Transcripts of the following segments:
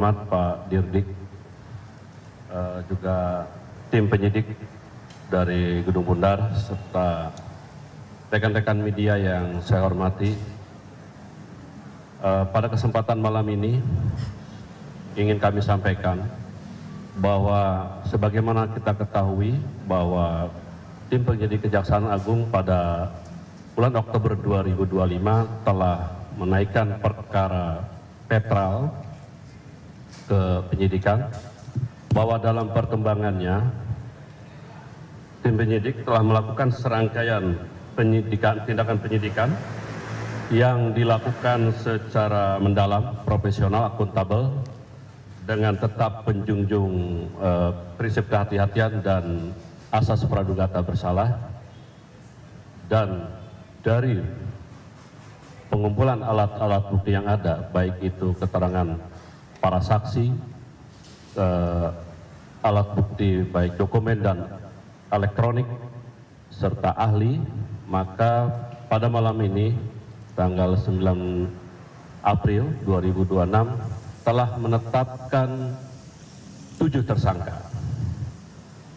terhormat Pak Dirdik, juga tim penyidik dari Gedung Bundar, serta rekan-rekan media yang saya hormati. Pada kesempatan malam ini ingin kami sampaikan bahwa sebagaimana kita ketahui bahwa tim penyidik Kejaksaan Agung pada bulan Oktober 2025 telah menaikkan perkara Petral ke penyidikan, bahwa dalam perkembangannya tim penyidik telah melakukan serangkaian tindakan penyidikan yang dilakukan secara mendalam, profesional, akuntabel, dengan tetap menjunjung prinsip kehati-hatian dan asas praduga tak bersalah. Dan dari pengumpulan alat-alat bukti yang ada, baik itu keterangan para saksi, alat bukti baik dokumen dan elektronik, serta ahli, maka pada malam ini, tanggal 9 April 2026, telah menetapkan 7 tersangka.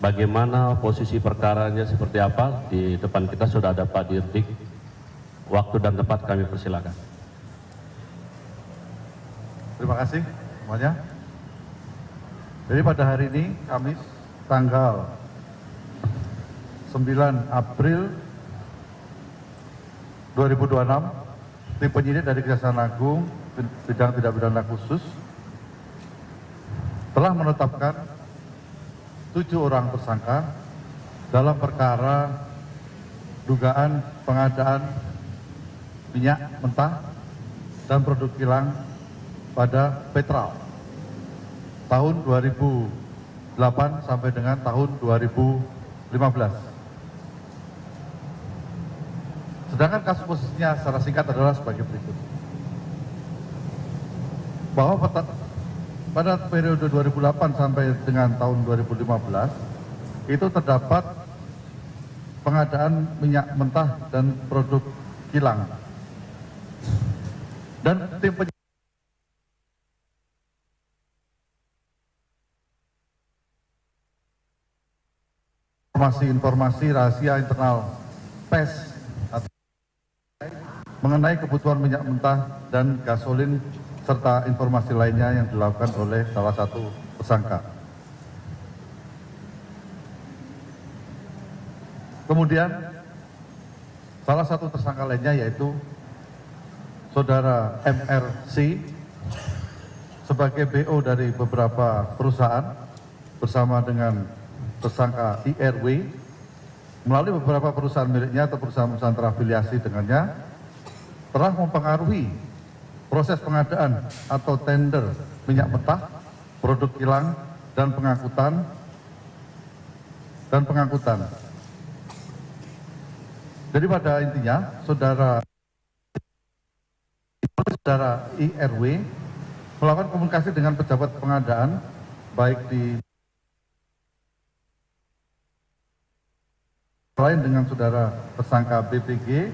Bagaimana posisi perkaranya seperti apa? Di depan kita sudah ada Pak Dirdik. Waktu dan tempat kami persilakan. Terima kasih semuanya. Jadi pada hari ini, Kamis, tanggal 9 April 2026, tim penyidik dari Kejaksaan Agung bidang tindak pidana khusus telah menetapkan 7 orang tersangka dalam perkara dugaan pengadaan minyak mentah dan produk kilang pada Petral tahun 2008 sampai dengan tahun 2015. Sedangkan kasus posisinya secara singkat adalah sebagai berikut. Bahwa pada periode 2008 sampai dengan tahun 2015 itu terdapat pengadaan minyak mentah dan produk kilang. Dan tim informasi rahasia internal PES mengenai kebutuhan minyak mentah dan gasolin serta informasi lainnya yang dilakukan oleh salah satu tersangka. Kemudian salah satu tersangka lainnya yaitu saudara MRC sebagai BO dari beberapa perusahaan bersama dengan tersangka IRW melalui beberapa perusahaan miliknya atau perusahaan-perusahaan terafiliasi dengannya telah mempengaruhi proses pengadaan atau tender minyak mentah, produk kilang, dan pengangkutan. Jadi pada intinya, saudara IRW melakukan komunikasi dengan pejabat pengadaan, baik di lain dengan saudara tersangka BPG,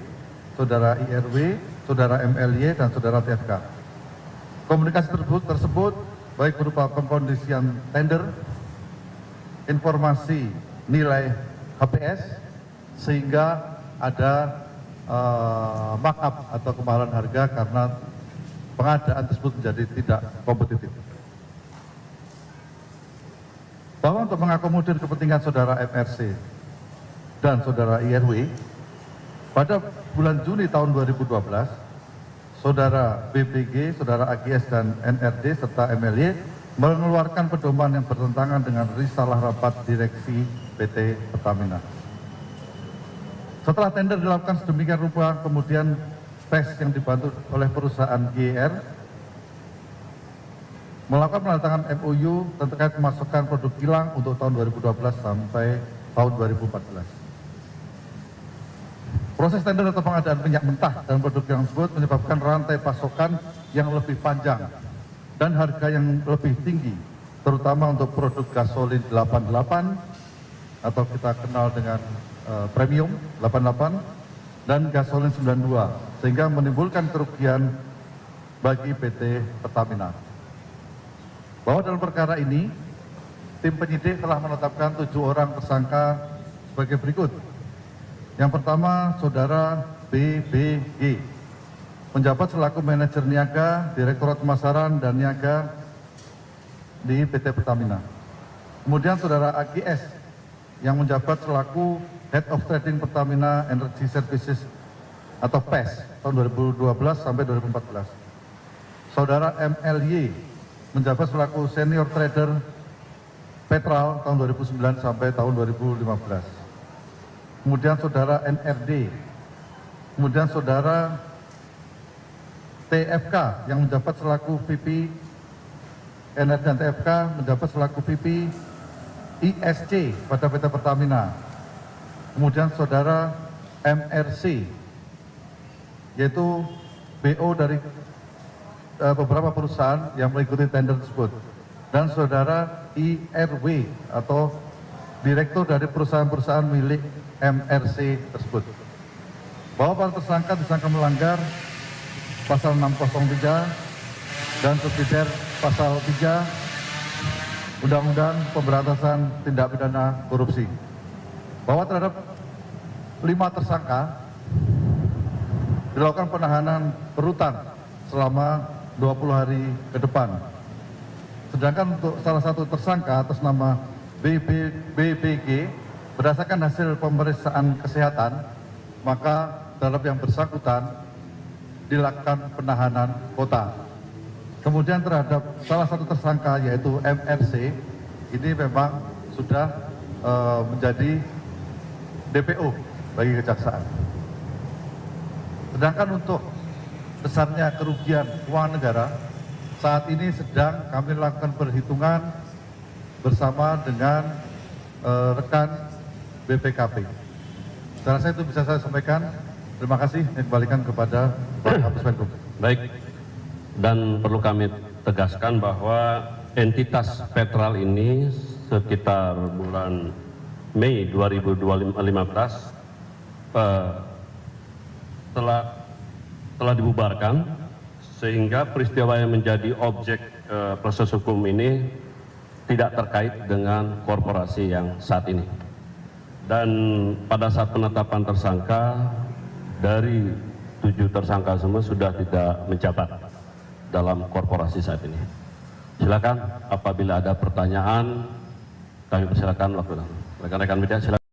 saudara IRW, saudara MLY, dan saudara TFK. Komunikasi tersebut baik berupa pengkondisian tender, informasi nilai HPS, sehingga ada markup atau kemahalan harga karena pengadaan tersebut menjadi tidak kompetitif. Bahwa untuk mengakomodir kepentingan saudara MRC dan saudara IRW, pada bulan Juni tahun 2012, saudara BPG, saudara AGS dan NRD serta MLY mengeluarkan pedoman yang bertentangan dengan risalah rapat direksi PT Pertamina. Setelah tender dilakukan sedemikian rupa, kemudian PES yang dibantu oleh perusahaan GR melakukan penandatangan MOU terkait pemasukan produk kilang untuk tahun 2012 sampai tahun 2014. Proses tender atau pengadaan minyak mentah dan produk kilang tersebut menyebabkan rantai pasokan yang lebih panjang dan harga yang lebih tinggi, terutama untuk produk gasolin 88 atau kita kenal dengan premium 88 dan gasolin 92, sehingga menimbulkan kerugian bagi PT Pertamina. bahwa dalam perkara ini tim penyidik telah menetapkan 7 orang tersangka sebagai berikut. Yang pertama, saudara BBG, menjabat selaku manajer niaga Direktorat Pemasaran dan Niaga di PT Pertamina. Kemudian saudara AGS yang menjabat selaku Head of Trading Pertamina Energy Services atau PES tahun 2012 sampai 2014. Saudara MLY menjabat selaku Senior Trader Petral tahun 2009 sampai tahun 2015. Kemudian saudara NRD, kemudian saudara TFK yang menjabat selaku VP NRD dan TFK menjabat selaku VP ISC pada PT Pertamina. Kemudian saudara MRC yaitu BO dari beberapa perusahaan yang mengikuti tender tersebut, dan saudara IRW atau direktur dari perusahaan-perusahaan milik MRC tersebut. Bahwa para tersangka disangka melanggar pasal 603 dan subsidiar pasal 3 Undang-Undang Pemberantasan Tindak Pidana Korupsi. Bahwa terhadap 5 tersangka dilakukan penahanan berhutang selama 20 hari ke depan. Sedangkan untuk salah satu tersangka atas nama BBG, berdasarkan hasil pemeriksaan kesehatan, maka terhadap yang bersangkutan dilakukan penahanan kota. Kemudian terhadap salah satu tersangka yaitu MRC, ini memang sudah menjadi DPO bagi kejaksaan. Sedangkan untuk besarnya kerugian keuangan negara, saat ini sedang kami lakukan perhitungan bersama dengan rekan BPKP. Saya rasa itu bisa saya sampaikan. Terima kasih. Saya kembalikan kepada Pak Kapus Penkum. Baik, dan perlu kami tegaskan bahwa entitas Petral ini sekitar bulan Mei 2015 telah dibubarkan, sehingga peristiwa yang menjadi objek proses hukum ini tidak terkait dengan korporasi yang saat ini. Dan pada saat penetapan tersangka, dari 7 tersangka semua sudah tidak menjabat dalam korporasi saat ini. Silakan apabila ada pertanyaan, kami persilakan waktu. Rekan-rekan media silakan.